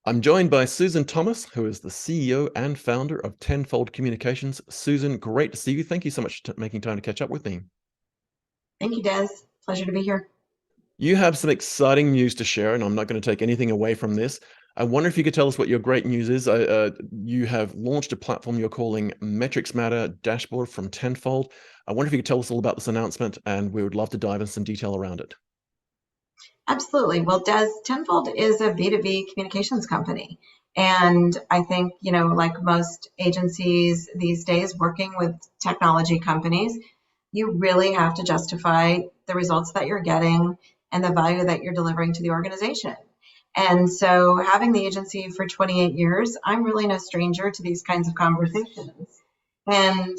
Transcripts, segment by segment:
I'm joined by Susan Thomas, who is the CEO and founder of Tenfold Communications. Susan, great to see you. Thank you so much for making time to catch up with me. Thank you, Des. Pleasure to be here. You have some exciting news to share, and I'm not going to take anything away from this. I wonder if you could tell us what your great news is. You have launched a platform you're calling MetricsMatter Dashboard from Tenfold. I wonder if you could tell us all about this announcement, and we would love to dive into some detail around it. Absolutely. Well, Des, Tenfold is a B2B communications company. And I think, like most agencies these days working with technology companies, you really have to justify the results that you're getting and the value that you're delivering to the organization. And so, having the agency for 28 years, I'm really no stranger to these kinds of conversations. And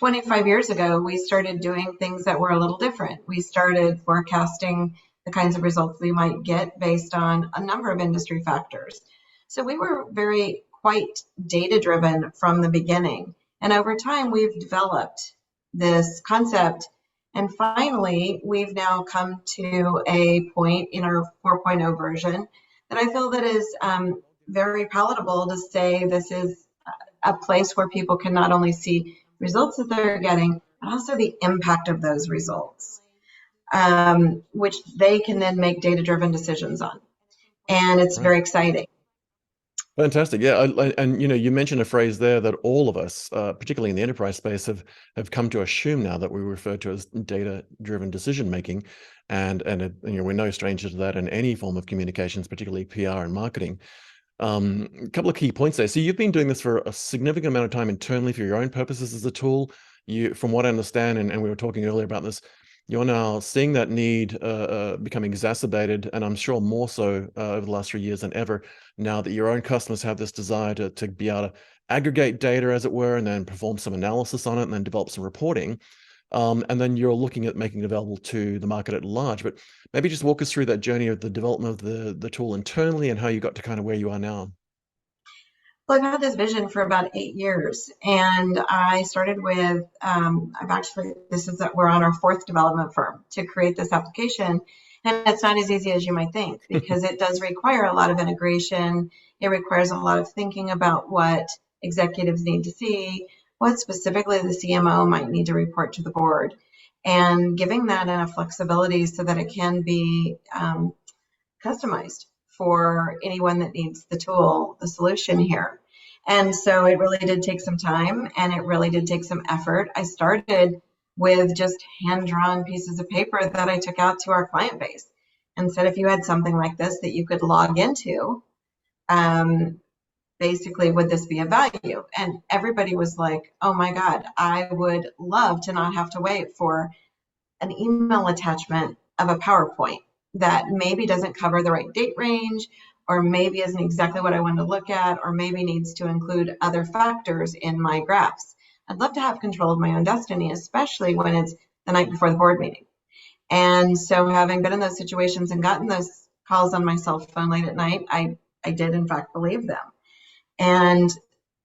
25 years ago, we started doing things that were a little different. We started forecasting the kinds of results we might get based on a number of industry factors. So we were very quite data driven from the beginning. And over time, we've developed this concept. And finally, we've now come to a point in our 4.0 version that I feel that is very palatable to say this is a place where people can not only see results that they're getting, but also the impact of those results, which they can then make data-driven decisions on. And it's Right. very exciting. Fantastic. Yeah. And you mentioned a phrase there that all of us, particularly in the enterprise space, have come to assume now that we refer to as data-driven decision making. And we're no stranger to that in any form of communications, particularly PR and marketing. A couple of key points there. So you've been doing this for a significant amount of time internally for your own purposes as a tool. From what I understand, and we were talking earlier about this, you're now seeing that need become exacerbated, and I'm sure more so over the last 3 years than ever, now that your own customers have this desire to be able to aggregate data, as it were, and then perform some analysis on it, and then develop some reporting. And then you're looking at making it available to the market at large. But maybe just walk us through that journey of the development of the tool internally and how you got to kind of where you are now. Well, I've had this vision for about 8 years, and I started with, we're on our fourth development firm to create this application. And it's not as easy as you might think because it does require a lot of integration. It requires a lot of thinking about what executives need to see, what specifically the CMO might need to report to the board, and giving that enough flexibility so that it can be customized for anyone that needs the tool, the solution here. And so it really did take some time and it really did take some effort. I started with just hand-drawn pieces of paper that I took out to our client base and said, if you had something like this that you could log into, basically, would this be of value? And everybody was like, oh my God, I would love to not have to wait for an email attachment of a PowerPoint that maybe doesn't cover the right date range, or maybe isn't exactly what I want to look at, or maybe needs to include other factors in my graphs. I'd love to have control of my own destiny, especially when it's the night before the board meeting. And so having been in those situations and gotten those calls on my cell phone late at night, I did in fact believe them. And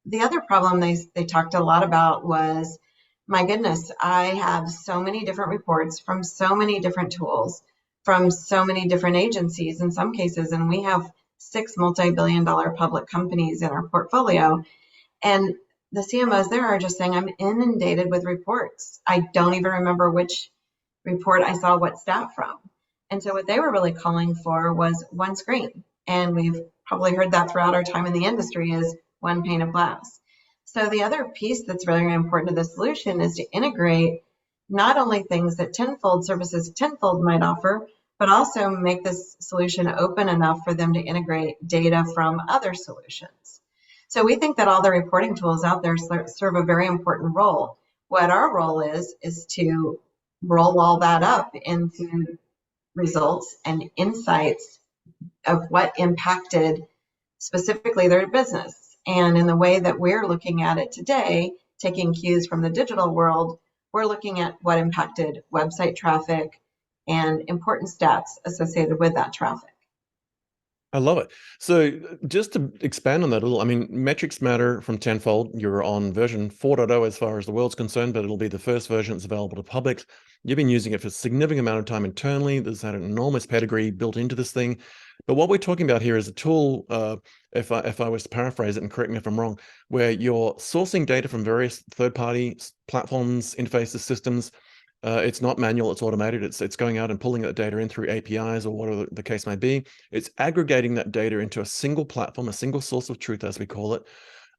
the other problem they talked a lot about was, my goodness, I have so many different reports from so many different tools, from so many different agencies in some cases, and we have 6 multi-billion-dollar public companies in our portfolio. And the CMOs there are just saying, I'm inundated with reports. I don't even remember which report I saw what stat from. And so what they were really calling for was one screen. And we've probably heard that throughout our time in the industry is one pane of glass. So the other piece that's really important to the solution is to integrate not only things that Tenfold services Tenfold might offer, but also make this solution open enough for them to integrate data from other solutions. So we think that all the reporting tools out there serve a very important role. What our role is to roll all that up into results and insights of what impacted specifically their business. And in the way that we're looking at it today, taking cues from the digital world, we're looking at what impacted website traffic and important stats associated with that traffic. I love it. So just to expand on that a little, I mean, metrics matter from Tenfold. You're on version 4.0 as far as the world's concerned, but it'll be the first version that's available to public. You've been using it for a significant amount of time internally. There's had an enormous pedigree built into this thing. But what we're talking about here is a tool, if I was to paraphrase it, and correct me if I'm wrong, where you're sourcing data from various third-party platforms, interfaces, systems. It's not manual, it's automated. It's going out and pulling that data in through APIs or whatever the case may be. It's aggregating that data into a single platform, a single source of truth, as we call it.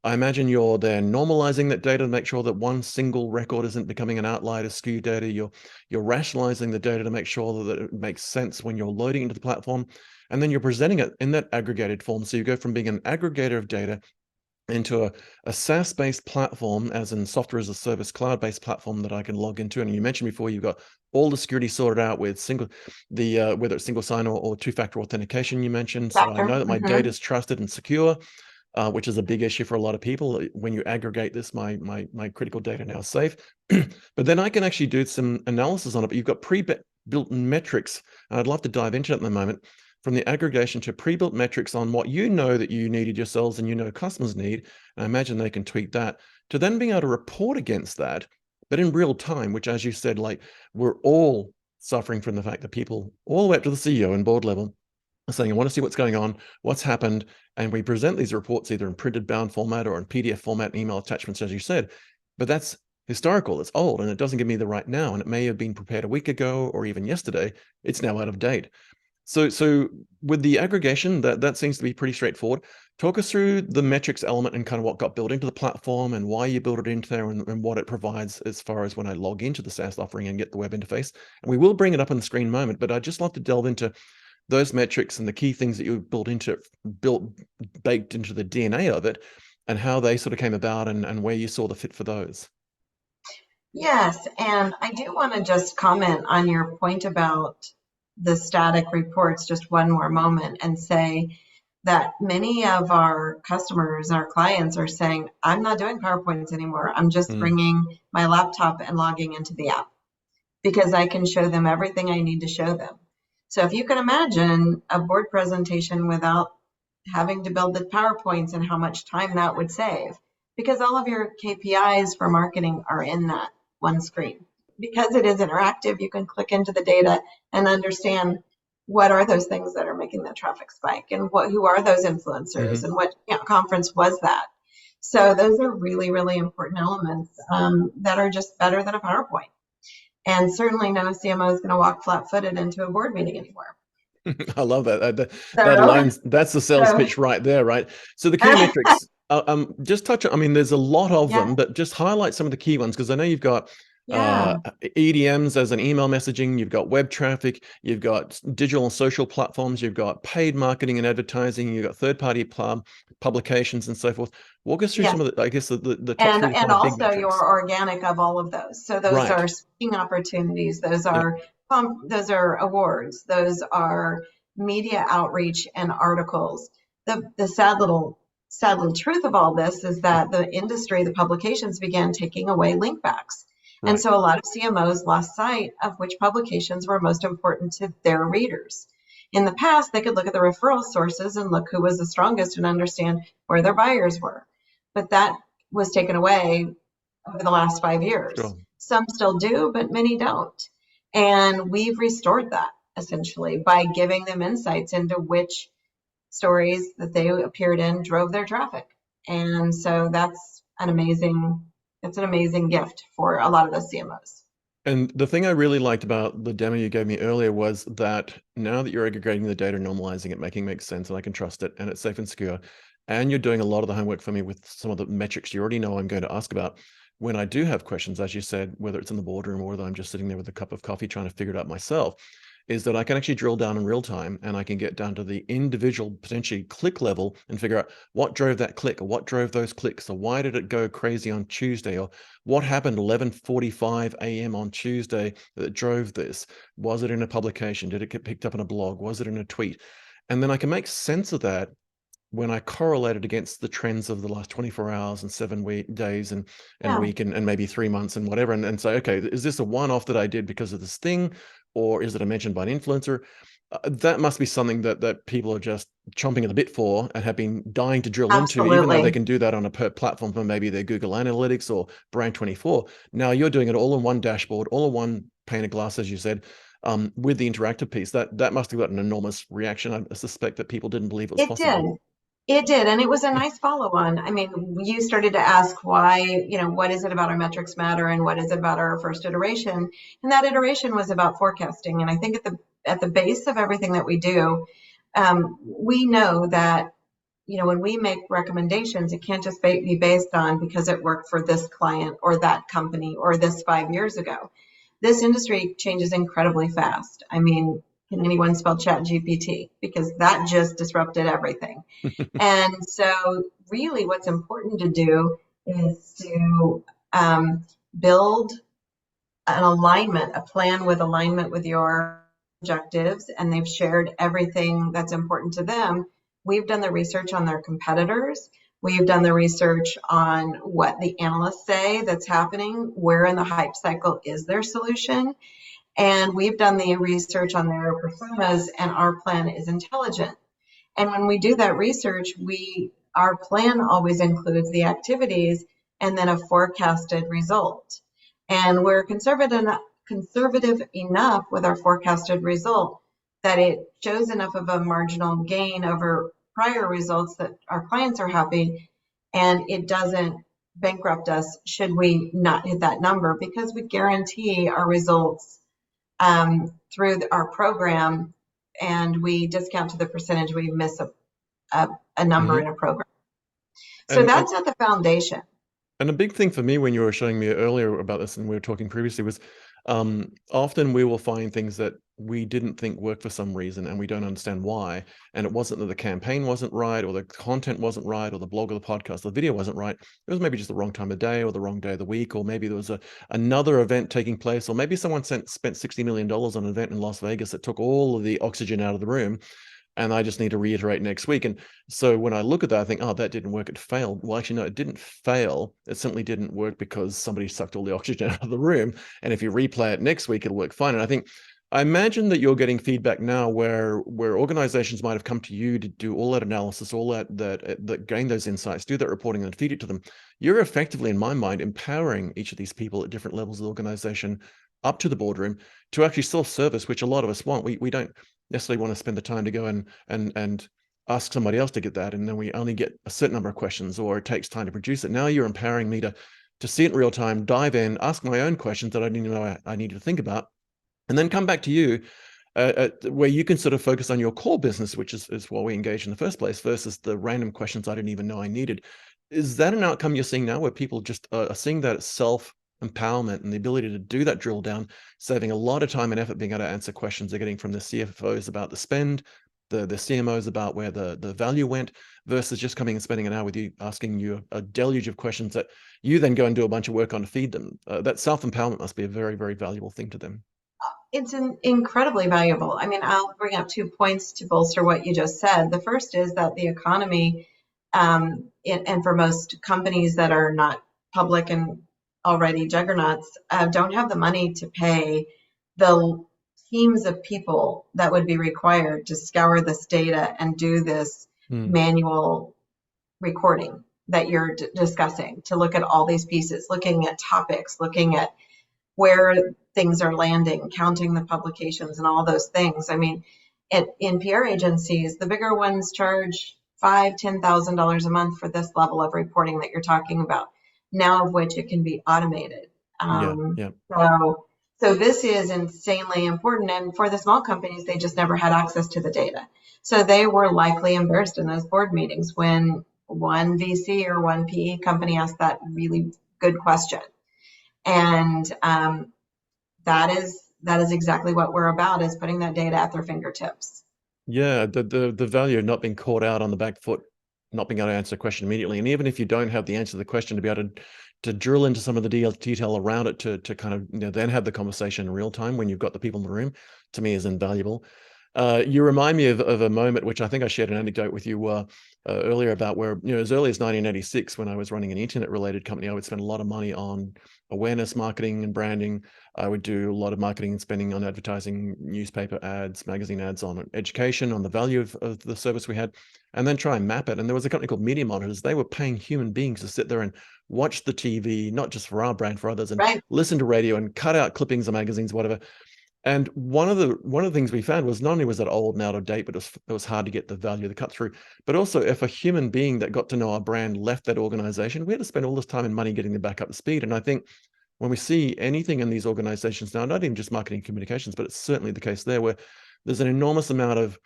I imagine you're then normalizing that data to make sure that one single record isn't becoming an outlier to skew data. You're rationalizing the data to make sure that it makes sense when you're loading into the platform. And then you're presenting it in that aggregated form. So you go from being an aggregator of data into a SaaS-based platform, as in software as a service, cloud-based platform that I can log into. And you mentioned before, you've got all the security sorted out with whether it's single sign or two-factor authentication you mentioned. So I Factor. know that my Mhm. data is trusted and secure, which is a big issue for a lot of people. When you aggregate this, my critical data now is safe. But then I can actually do some analysis on it. But you've got pre-built metrics, and I'd love to dive into it in a moment, from the aggregation to pre-built metrics on what you know that you needed yourselves and you know customers need. And I imagine they can tweak that to then being able to report against that, but in real time, which, as you said, like, we're all suffering from the fact that people all the way up to the CEO and board level are saying, I want to see what's going on, what's happened. And we present these reports either in printed bound format or in PDF format, email attachments, as you said. But that's historical, it's old, and it doesn't give me the right now. And it may have been prepared a week ago or even yesterday. It's now out of date. So with the aggregation, that seems to be pretty straightforward. Talk us through the metrics element and kind of what got built into the platform and why you built it into there, and what it provides as far as when I log into the SaaS offering and get the web interface. And we will bring it up on the screen in a moment, but I'd just love to delve into those metrics and the key things that you baked into the DNA of it, and how they sort of came about, and where you saw the fit for those. Yes, and I do want to just comment on your point about the static reports just one more moment and say that many of our customers, our clients are saying, I'm not doing PowerPoints anymore. I'm just Mm. bringing my laptop and logging into the app because I can show them everything I need to show them. So if you can imagine a board presentation without having to build the PowerPoints and how much time that would save, because all of your KPIs for marketing are in that one screen. Because it is interactive, you can click into the data and understand what are those things that are making the traffic spike, and who are those influencers, and what conference was that. So those are really, really important elements that are just better than a PowerPoint. And certainly no CMO is going to walk flat-footed into a board meeting anymore. I love that. That So, aligns. That's the sales so pitch right there, right? So the key metrics, just touch on, I mean, there's a lot of yeah, them, but just highlight some of the key ones, because I know you've got yeah, EDMs as an email messaging, you've got web traffic, you've got digital and social platforms, you've got paid marketing and advertising, you've got third-party publications and so forth. Walk us through yes. some of the, I guess, the top three to And five big also metrics. your organic of all of those. So those Right. are speaking opportunities, Yeah. those are awards, those are media outreach and articles. The sad little truth of all this is that the industry, the publications began taking away link backs. And Right. so a lot of CMOs lost sight of which publications were most important to their readers. In the past, they could look at the referral sources and look who was the strongest and understand where their buyers were. But that was taken away over the last 5 years. Sure. Some still do, but many don't. And we've restored that essentially by giving them insights into which stories that they appeared in drove their traffic. And so it's an amazing gift for a lot of the CMOs. And the thing I really liked about the demo you gave me earlier was that now that you're aggregating the data, normalizing it, making it make sense, and I can trust it, and it's safe and secure, and you're doing a lot of the homework for me with some of the metrics you already know I'm going to ask about. When I do have questions, as you said, whether it's in the boardroom or whether I'm just sitting there with a cup of coffee trying to figure it out myself, is that I can actually drill down in real time, and I can get down to the individual, potentially click level, and figure out what drove that click, or what drove those clicks, or why did it go crazy on Tuesday, or what happened 11:45 a.m. on Tuesday that drove this. Was it in a publication? Did it get picked up in a blog? Was it in a tweet? And then I can make sense of that when I correlate it against the trends of the last 24 hours and 7 days and Yeah. week and maybe 3 months and whatever, and say, okay, is this a one-off that I did because of this thing, or is it a mention by an influencer? That must be something that people are just chomping at the bit for and have been dying to drill into, even though they Absolutely. can do that on a per platform for maybe their Google Analytics or Brand24. Now you're doing it all in one dashboard, all in one pane of glass, as you said, with the interactive piece. That must have got an enormous reaction. I suspect that people didn't believe it was It did. possible. It did. And it was a nice follow-on. I mean, you started to ask why, what is it about our metrics matter and what is it about our first iteration? And that iteration was about forecasting. And I think at the base of everything that we do, we know that, when we make recommendations, it can't just be based on because it worked for this client or that company or this 5 years ago. This industry changes incredibly fast. I mean, can anyone spell chat GPT? Because that just disrupted everything. And so really what's important to do is to build an alignment, a plan with alignment with your objectives, and they've shared everything that's important to them. We've done the research on their competitors. We've done the research on what the analysts say that's happening, where in the hype cycle is their solution. And we've done the research on their personas, and our plan is intelligent. And when we do that research, our plan always includes the activities and then a forecasted result. And we're conservative enough with our forecasted result that it shows enough of a marginal gain over prior results that our clients are happy, and it doesn't bankrupt us should we not hit that number, because we guarantee our results through our program, and we discount to the percentage we miss a number in a program. So And that's at the foundation. And a big thing for me when you were showing me earlier about this and we were talking previously was often we will find things that we didn't think worked for some reason and we don't understand why. And it wasn't that the campaign wasn't right or the content wasn't right or the blog or the podcast, the video wasn't right. It was maybe just the wrong time of day or the wrong day of the week, or maybe there was another event taking place, or maybe someone spent $60 million on an event in Las Vegas that took all of the oxygen out of the room. And I just need to reiterate next week. And so when I look at that, I think, oh, that didn't work. It failed. Well, actually, no, it didn't fail. It simply didn't work because somebody sucked all the oxygen out of the room. And if you replay it next week, it'll work fine. And I imagine that you're getting feedback now where organizations might have come to you to do all that analysis, all that gain those insights, do that reporting and feed it to them. You're effectively, in my mind, empowering each of these people at different levels of the organization up to the boardroom to actually self-service, which a lot of us want. We don't necessarily want to spend the time to go and ask somebody else to get that, and then we only get a certain number of questions, or it takes time to produce it. Now you're empowering me to see it in real time, dive in, ask my own questions that I didn't know I needed to think about, and then come back to you where you can sort of focus on your core business, which is why we engaged in the first place, versus the random questions I didn't even know I needed. Is that an outcome you're seeing now where people just are seeing that self-empowerment and the ability to do that drill down, saving a lot of time and effort being able to answer questions they're getting from the CFOs about the spend, the CMOs about where the value went, versus just coming and spending an hour with you, asking you a deluge of questions that you then go and do a bunch of work on to feed them? That self-empowerment must be a very, very valuable thing to them. It's incredibly valuable. I mean, I'll bring up 2 points to bolster what you just said. The first is that the economy, and for most companies that are not public and already juggernauts, don't have the money to pay the teams of people that would be required to scour this data and do this manual recording that you're discussing, to look at all these pieces, looking at topics, looking at where things are landing, counting the publications and all those things. I mean, in PR agencies, the bigger ones charge $5,000-$10,000 a month for this level of reporting that you're talking about, now of which it can be automated. Yeah. So this is insanely important. And for the small companies, they just never had access to the data. So they were likely embarrassed in those board meetings when one VC or one PE company asked that really good question. And that is exactly what we're about, is putting that data at their fingertips. Yeah, the value of not being caught out on the back foot, not being able to answer a question immediately. And even if you don't have the answer to the question, to be able to drill into some of the detail around it to kind of then have the conversation in real time when you've got the people in the room, to me is invaluable. You remind me of a moment which I think I shared an anecdote with you earlier about where, as early as 1986, when I was running an internet-related company, I would spend a lot of money on awareness marketing and branding. I would do a lot of marketing and spending on advertising, newspaper ads, magazine ads, on education, on the value of the service we had, and then try and map it. And there was a company called Media Monitors. They were paying human beings to sit there and watch the TV, not just for our brand, for others, and Right. listen to radio and cut out clippings of magazines, whatever. And one of the things we found was not only was it old and out of date, but it was hard to get the value of the cut through. But also, if a human being that got to know our brand left that organization, we had to spend all this time and money getting them back up to speed. And I think when we see anything in these organizations now, not even just marketing and communications, but it's certainly the case there, where there's an enormous amount of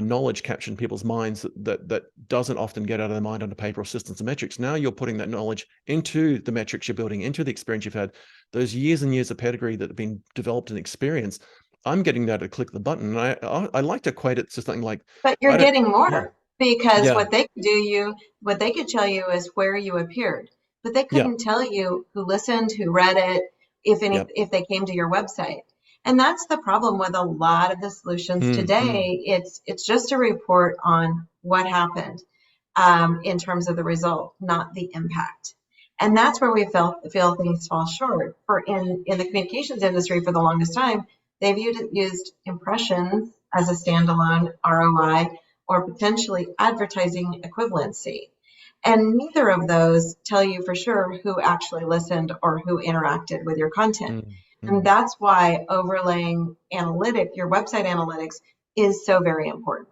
knowledge captured in people's minds that doesn't often get out of their mind under paper or systems and metrics. Now you're putting that knowledge into the metrics you're building, into the experience you've had, those years and years of pedigree that have been developed and experience. I'm getting that to click the button. And I like to equate it to something like, But you're I don't, getting yeah, more because yeah, what they could tell you is where you appeared, but they yeah, couldn't tell you who listened, who read it, yeah. if they came to your website. And that's the problem with a lot of the solutions Mm. today. It's just a report on what happened in terms of the result, not the impact. And that's where we feel things fall short. For in the communications industry for the longest time, they've used impressions as a standalone ROI or potentially advertising equivalency. And neither of those tell you for sure who actually listened or who interacted with your content. Mm. And Mm. that's why overlaying your website analytics is so very important.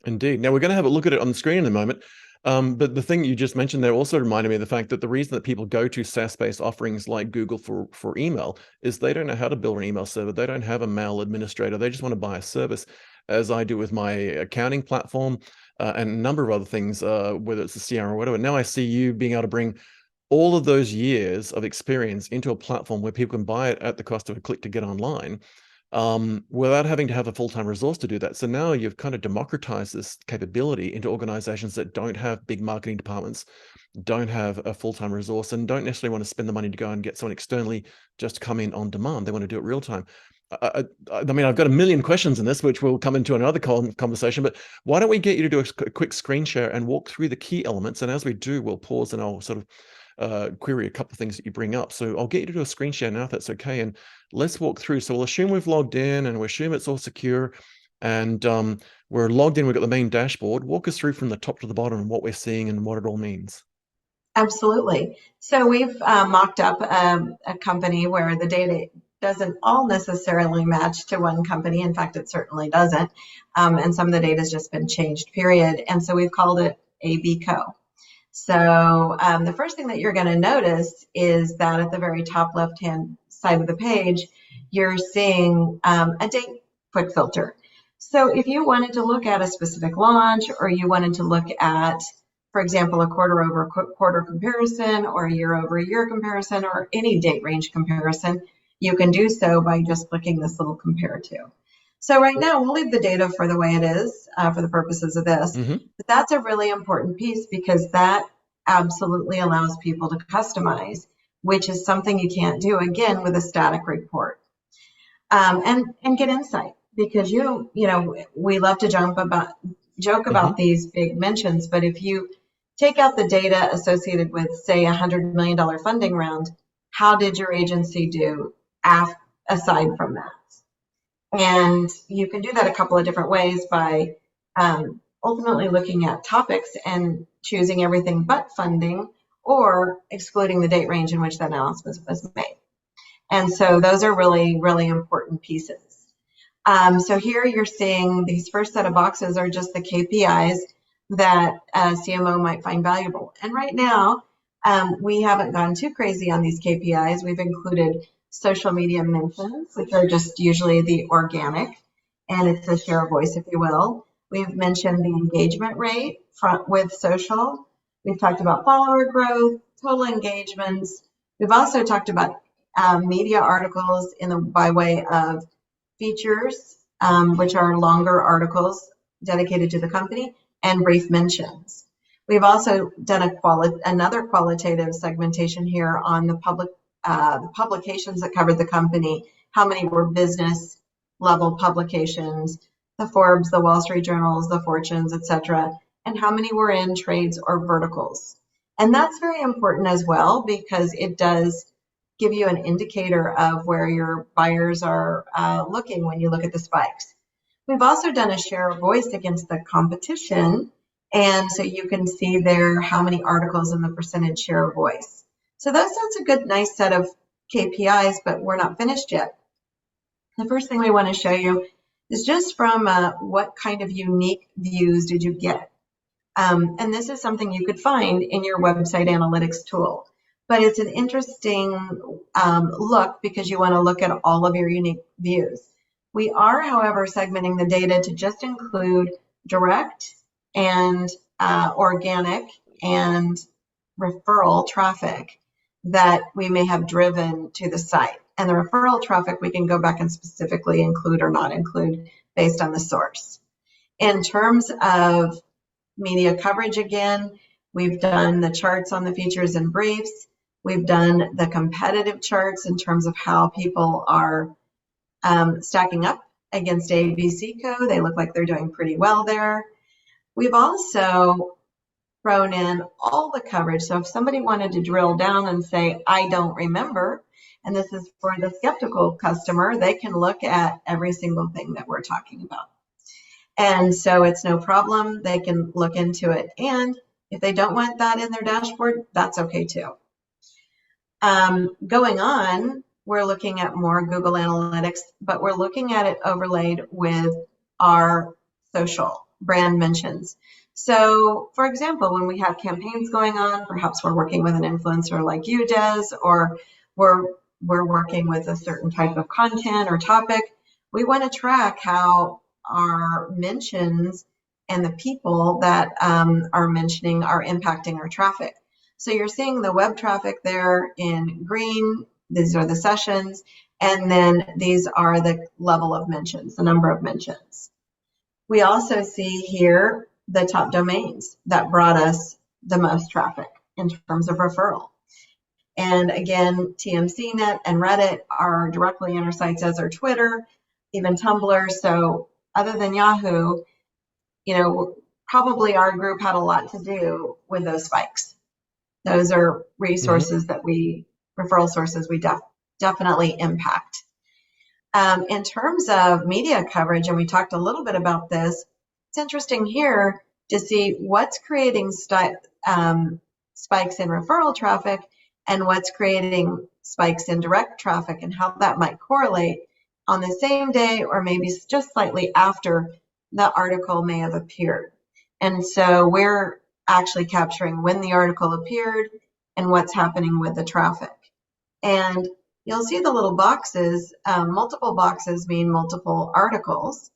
Indeed. Now we're going to have a look at it on the screen in a moment. But the thing you just mentioned there also reminded me of the fact that the reason that people go to SaaS-based offerings like Google for email is they don't know how to build an email server. They don't have a mail administrator. They just want to buy a service, as I do with my accounting platform and a number of other things, whether it's the CRM or whatever. Now I see you being able to bring all of those years of experience into a platform where people can buy it at the cost of a click to get online, without having to have a full-time resource to do that. So now you've kind of democratized this capability into organizations that don't have big marketing departments, don't have a full-time resource, and don't necessarily want to spend the money to go and get someone externally just to come in on demand. They want to do it real time. I mean, I've got a million questions in this, which will come into another conversation, but why don't we get you to do a quick screen share and walk through the key elements? And as we do, we'll pause and I'll sort of query a couple of things that you bring up. So I'll get you to do a screen share now, if that's okay. And let's walk through. So we'll assume we've logged in and we'll assume it's all secure. And we're logged in, we've got the main dashboard. Walk us through from the top to the bottom and what we're seeing and what it all means. Absolutely. So we've mocked up a company where the data doesn't all necessarily match to one company. In fact, it certainly doesn't. And some of the data has just been changed, period. And so we've called it AB Co. So the first thing that you're going to notice is that at the very top left-hand side of the page, you're seeing a date quick filter. So if you wanted to look at a specific launch, or you wanted to look at, for example, a quarter over quarter comparison or a year over year comparison or any date range comparison, you can do so by just clicking this little compare to. So right now we'll leave the data for the way it is for the purposes of this. But that's a really important piece because that absolutely allows people to customize, which is something you can't do again with a static report. And get insight, because we love to joke about these big mentions, but if you take out the data associated with, say, $100 million funding round, how did your agency do aside from that? And you can do that a couple of different ways by ultimately looking at topics and choosing everything but funding, or excluding the date range in which that analysis was made. And so those are really, really important pieces. So here you're seeing these first set of boxes are just the KPIs that a CMO might find valuable. And right now, we haven't gone too crazy on these KPIs. We've included social media mentions, which are just usually the organic, and it's a share of voice, if you will. We've mentioned the engagement rate with social. We've talked about follower growth, total engagements. We've also talked about media articles by way of features, which are longer articles dedicated to the company, and brief mentions. We've also done another qualitative segmentation here on the publications that covered the company. How many were business level publications the Forbes, the Wall Street Journals, the Fortunes, etc., and how many were in trades or verticals. And that's very important as well, because it does give you an indicator of where your buyers are looking when you look at the spikes. We've also done a share of voice against the competition. And so you can see there how many articles and the percentage share of voice. So that's a good, nice set of KPIs, but we're not finished yet. The first thing we want to show you is just from what kind of unique views did you get? And this is something you could find in your website analytics tool. But it's an interesting look because you want to look at all of your unique views. We are, however, segmenting the data to just include direct and organic and referral traffic that we may have driven to the site. And the referral traffic we can go back and specifically include or not include based on the source. In terms of media coverage, again, we've done the charts on the features and briefs. We've done the competitive charts in terms of how people are stacking up against ABC Co. They look like they're doing pretty well there. We've also thrown in all the coverage. So if somebody wanted to drill down and say, I don't remember, and this is for the skeptical customer, they can look at every single thing that we're talking about. And so it's no problem. They can look into it. And if they don't want that in their dashboard, that's okay too. Going on, we're looking at more Google Analytics, but we're looking at it overlaid with our social brand mentions. So, for example, when we have campaigns going on, perhaps we're working with an influencer like you, Dez, or we're working with a certain type of content or topic, we want to track how our mentions and the people that are mentioning are impacting our traffic. So you're seeing the web traffic there in green. These are the sessions. And then these are the level of mentions, the number of mentions. We also see here the top domains that brought us the most traffic in terms of referral. And again, TMCnet and Reddit are directly in our sites, as are Twitter, even Tumblr. So other than Yahoo, probably our group had a lot to do with those spikes. Those are resources that referral sources we definitely impact. In terms of media coverage, and we talked a little bit about this, it's interesting here to see what's creating spikes in referral traffic and what's creating spikes in direct traffic and how that might correlate on the same day or maybe just slightly after the article may have appeared. And so we're actually capturing when the article appeared and what's happening with the traffic. And you'll see the little boxes. Multiple boxes mean multiple articles.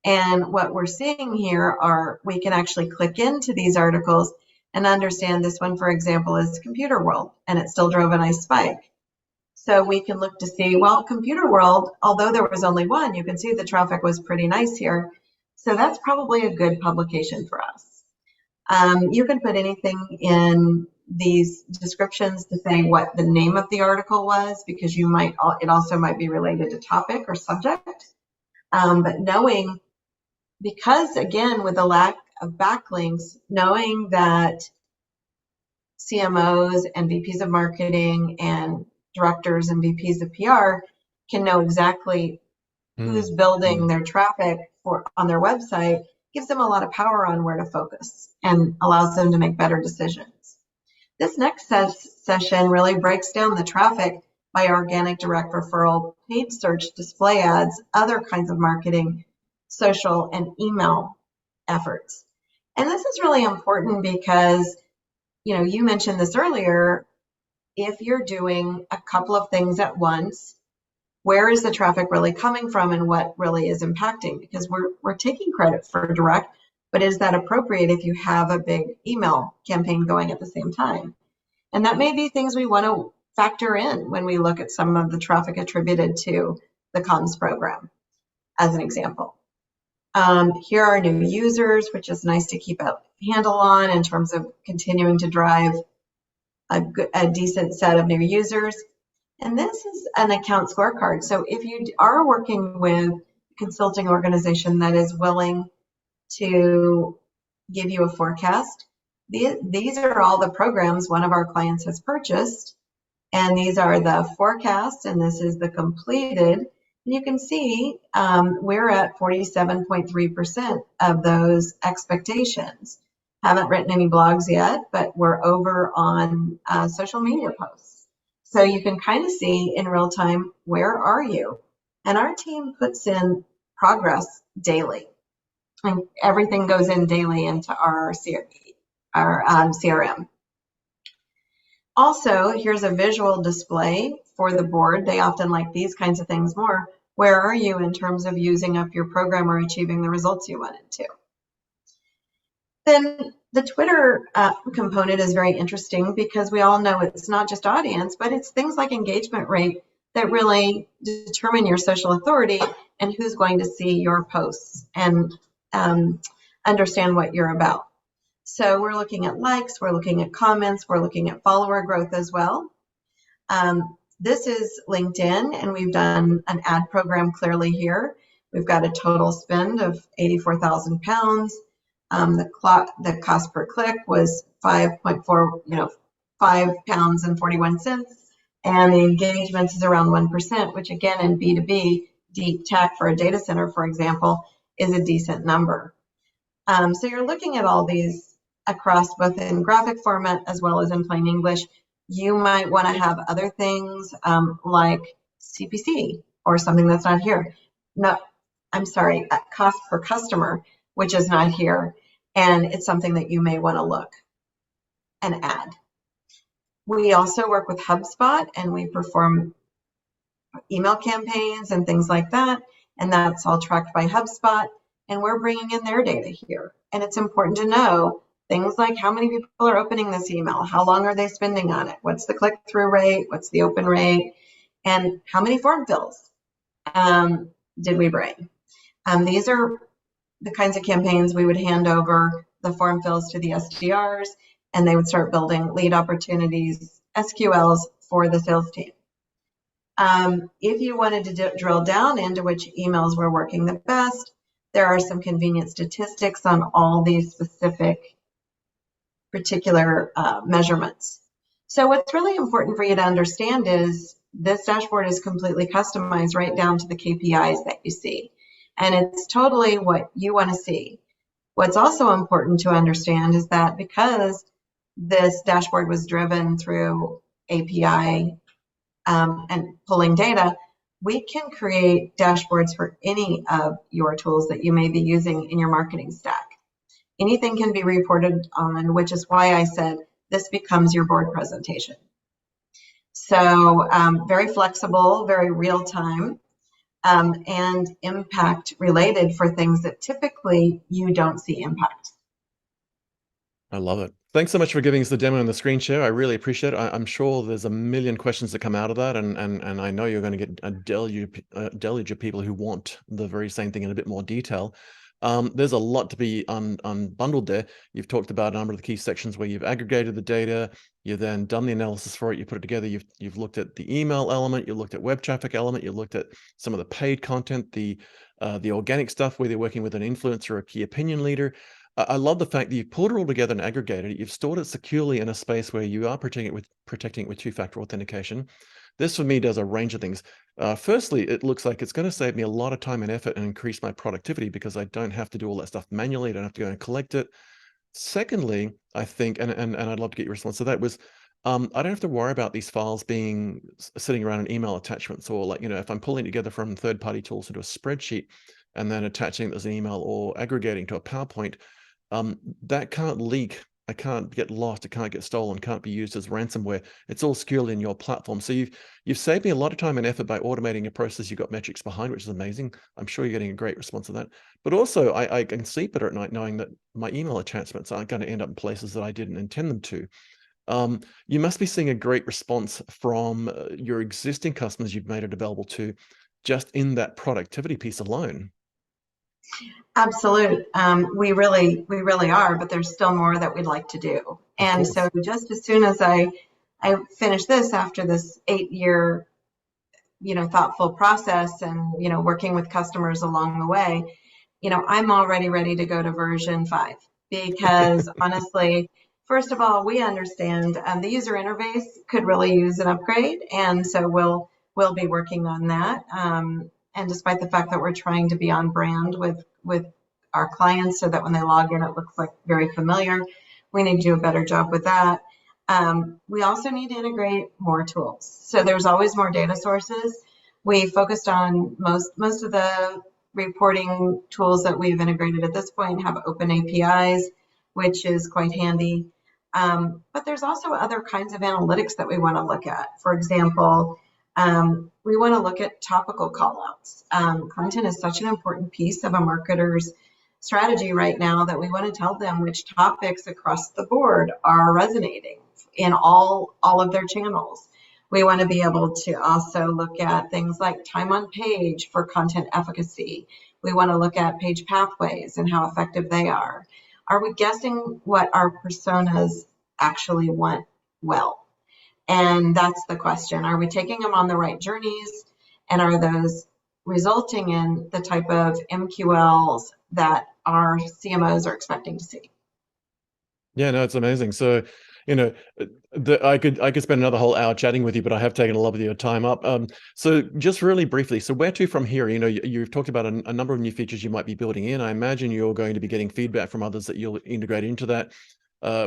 And what we're seeing here are we can actually click into these articles and understand this one, for example, is Computer World, and it still drove a nice spike. So we can look to see, well, Computer World, although there was only one, you can see the traffic was pretty nice here. So that's probably a good publication for us. You can put anything in these descriptions to say what the name of the article was, because it also might be related to topic or subject. But knowing, because again, with the lack of backlinks, knowing that CMOs and VPs of marketing and directors and VPs of PR can know exactly who's building their traffic on their website gives them a lot of power on where to focus and allows them to make better decisions. This next session really breaks down the traffic by organic direct referral, paid search, display ads, other kinds of marketing, social, and email efforts. And this is really important because, you mentioned this earlier, if you're doing a couple of things at once, where is the traffic really coming from and what really is impacting? Because we're taking credit for direct, but is that appropriate if you have a big email campaign going at the same time? And that may be things we want to factor in when we look at some of the traffic attributed to the comms program, as an example. Here are new users, which is nice to keep a handle on in terms of continuing to drive a decent set of new users. And this is an account scorecard. So if you are working with consulting organization that is willing to give you a forecast. These are all the programs one of our clients has purchased, and these are the forecasts, and this is the completed. And you can see we're at 47.3% of those expectations. Haven't written any blogs yet, but we're over on social media posts. So you can kind of see in real time, where are you? And our team puts in progress daily. And everything goes in daily into our CRM. Also, here's a visual display for the board. They often like these kinds of things more. Where are you in terms of using up your program or achieving the results you wanted to? Then the Twitter component is very interesting, because we all know it's not just audience, but it's things like engagement rate that really determine your social authority and who's going to see your posts and understand what you're about. So we're looking at likes, we're looking at comments, we're looking at follower growth as well. This is LinkedIn, and we've done an ad program clearly here. We've got a total spend of £84,000. The cost per click was 5.4, £5.41, and the engagement is around 1%, which again in B2B deep tech for a data center, for example, is a decent number. So you're looking at all these across both in graphic format as well as in plain English. You might want to have other things like CPC or something that's not here. No, I'm sorry, cost per customer, which is not here. And it's something that you may want to look and add. We also work with HubSpot, and we perform email campaigns and things like that. And that's all tracked by HubSpot. And we're bringing in their data here. And it's important to know things like how many people are opening this email, how long are they spending on it, what's the click-through rate, what's the open rate, and how many form fills did we bring. These are the kinds of campaigns we would hand over the form fills to the SDRs, and they would start building lead opportunities, SQLs for the sales team. If you wanted to drill down into which emails were working the best, there are some convenient statistics on all these particular measurements. So what's really important for you to understand is this dashboard is completely customized right down to the KPIs that you see. And it's totally what you want to see. What's also important to understand is that because this dashboard was driven through API and pulling data, we can create dashboards for any of your tools that you may be using in your marketing stack. Anything can be reported on, which is why I said this becomes your board presentation. So very flexible, very real time, and impact related for things that typically you don't see impact. I love it. Thanks so much for giving us the demo and the screen share. I really appreciate it. I'm sure there's a million questions that come out of that, and I know you're going to get a deluge of people who want the very same thing in a bit more detail. There's a lot to be unbundled there. You've talked about a number of the key sections where you've aggregated the data, you've then done the analysis for it, you put it together, you've looked at the email element, you looked at web traffic element, you looked at some of the paid content, the organic stuff where they're working with an influencer or a key opinion leader. I love the fact that you've pulled it all together and aggregated it. You've stored it securely in a space where you are protecting it with two-factor authentication. This for me does a range of things. Firstly, it looks like it's going to save me a lot of time and effort and increase my productivity because I don't have to do all that stuff manually. I don't have to go and collect it. Secondly, I think, and I'd love to get your response to that, was I don't have to worry about these files being sitting around in email attachments, or like, if I'm pulling together from third-party tools into a spreadsheet and then attaching it as an email or aggregating to a PowerPoint, that can't leak. I can't get lost. It can't get stolen. Can't be used as ransomware. It's all securely in your platform. So you've saved me a lot of time and effort by automating a process. You've got metrics behind, which is amazing. I'm sure you're getting a great response to that. But also, I can sleep better at night knowing that my email attachments aren't going to end up in places that I didn't intend them to. You must be seeing a great response from your existing customers you've made it available to, just in that productivity piece alone. Absolutely. We really are, but there's still more that we'd like to do. And so just as soon as I finish this, after this 8-year thoughtful process and, working with customers along the way, I'm already ready to go to version 5 because honestly, first of all, we understand the user interface could really use an upgrade, and so we'll be working on that. And despite the fact that we're trying to be on brand with our clients so that when they log in, it looks like very familiar, we need to do a better job with that. We also need to integrate more tools. So there's always more data sources. We focused on most of the reporting tools that we've integrated at this point have open APIs, which is quite handy. But there's also other kinds of analytics that we want to look at. For example, we want to look at topical callouts. Content is such an important piece of a marketer's strategy right now that we want to tell them which topics across the board are resonating in all of their channels. We want to be able to also look at things like time on page for content efficacy. We want to look at page pathways and how effective they are. Are we guessing what our personas actually want well? And that's the question. Are we taking them on the right journeys? And are those resulting in the type of MQLs that our CMOs are expecting to see? Yeah, no, it's amazing. So, I could spend another whole hour chatting with you, but I have taken a lot of your time up. So just really briefly, so where to from here? You've talked about a number of new features you might be building in. I imagine you're going to be getting feedback from others that you'll integrate into that.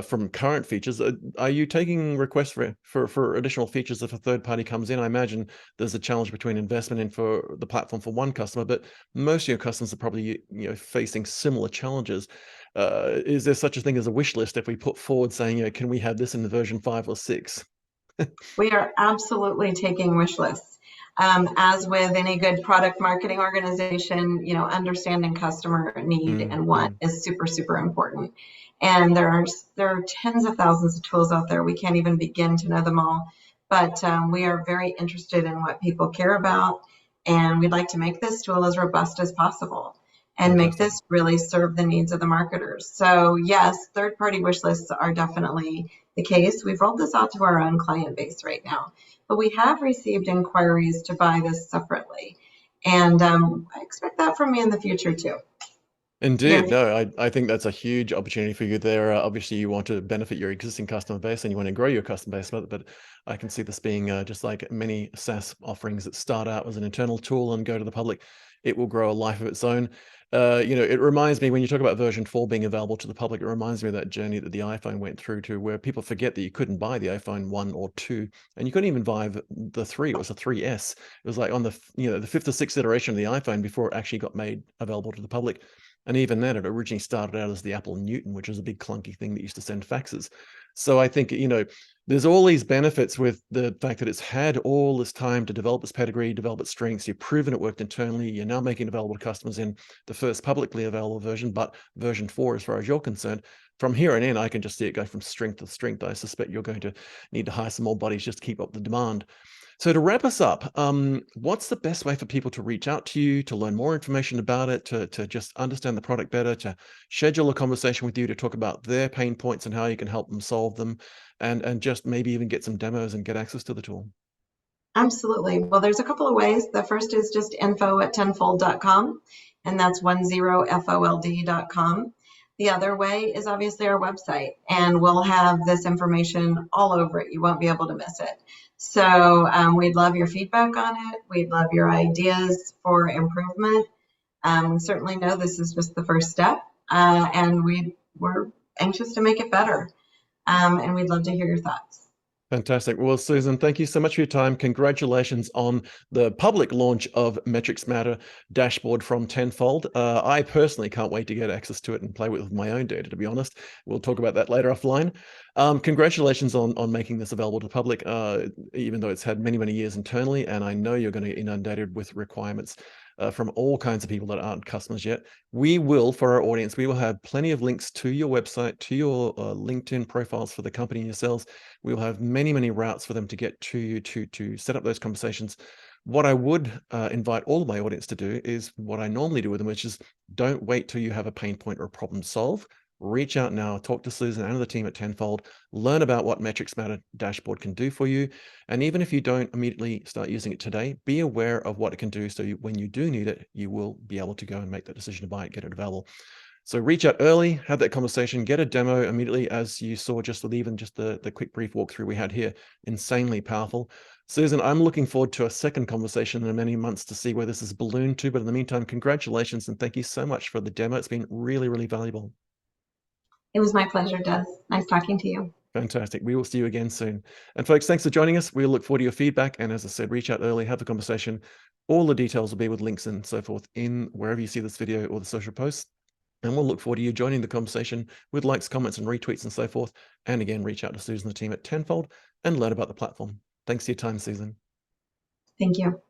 From current features, are you taking requests for additional features if a third party comes in? I imagine there's a challenge between investment in for the platform for one customer, but most of your customers are probably facing similar challenges. Is there such a thing as a wish list if we put forward saying, can we have this in the version 5 or 6? We are absolutely taking wish lists. As with any good product marketing organization, understanding customer need and want is super, super important. And there are tens of thousands of tools out there. We can't even begin to know them all. But we are very interested in what people care about. And we'd like to make this tool as robust as possible and make this really serve the needs of the marketers. So yes, third-party wish lists are definitely the case. We've rolled this out to our own client base right now, but we have received inquiries to buy this separately. And I expect that from me in the future too. Indeed. No, I think that's a huge opportunity for you there. Obviously, you want to benefit your existing customer base and you want to grow your customer base, but I can see this being just like many SaaS offerings that start out as an internal tool and go to the public. It will grow a life of its own. It reminds me when you talk about version 4 being available to the public, it reminds me of that journey that the iPhone went through to where people forget that you couldn't buy the iPhone 1 or 2, and you couldn't even buy the 3. It was a 3S. It was like on the 5th or 6th iteration of the iPhone before it actually got made available to the public. And even then, it originally started out as the Apple Newton, which was a big clunky thing that used to send faxes. So I think, there's all these benefits with the fact that it's had all this time to develop its pedigree, develop its strengths. You've proven it worked internally. You're now making it available to customers in the first publicly available version, but version 4, as far as you're concerned, from here on in, I can just see it go from strength to strength. I suspect you're going to need to hire some more bodies just to keep up the demand. So to wrap us up, what's the best way for people to reach out to you, to learn more information about it, to just understand the product better, to schedule a conversation with you to talk about their pain points and how you can help them solve them, and just maybe even get some demos and get access to the tool? Absolutely. Well, there's a couple of ways. The first is just info@tenfold.com, and that's 10fold.com. The other way is obviously our website, and we'll have this information all over it. You won't be able to miss it. So we'd love your feedback on it. We'd love your ideas for improvement. We certainly know this is just the first step, and we're anxious to make it better. And we'd love to hear your thoughts. Fantastic. Well, Susan, thank you so much for your time. Congratulations on the public launch of MetricsMatter dashboard from Tenfold. I personally can't wait to get access to it and play with my own data, to be honest. We'll talk about that later offline. Congratulations on making this available to the public, even though it's had many, many years internally, and I know you're going to get inundated with requirements from all kinds of people that aren't customers yet. We will, for our audience, we will have plenty of links to your website, to your LinkedIn profiles for the company and yourselves. We will have many, many routes for them to get to you to set up those conversations. What I would invite all of my audience to do is what I normally do with them, which is don't wait till you have a pain point or a problem to solve. reach out now, talk to Susan and the team at Tenfold, learn about what MetricsMatter dashboard can do for you. And even if you don't immediately start using it today, be aware of what it can do. So when you do need it, you will be able to go and make that decision to buy it, get it available. So reach out early, have that conversation, get a demo immediately, as you saw just with even just the quick brief walkthrough we had here. Insanely powerful. Susan, I'm looking forward to a second conversation in many months to see where this is ballooned to. But in the meantime, congratulations and thank you so much for the demo. It's been really, really valuable. It was my pleasure, Dez. Nice talking to you. Fantastic. We will see you again soon. And folks, thanks for joining us. We'll look forward to your feedback. And as I said, reach out early, have a conversation. All the details will be with links and so forth in wherever you see this video or the social posts. And we'll look forward to you joining the conversation with likes, comments, and retweets and so forth. And again, reach out to Susan and the team at Tenfold and learn about the platform. Thanks for your time, Susan. Thank you.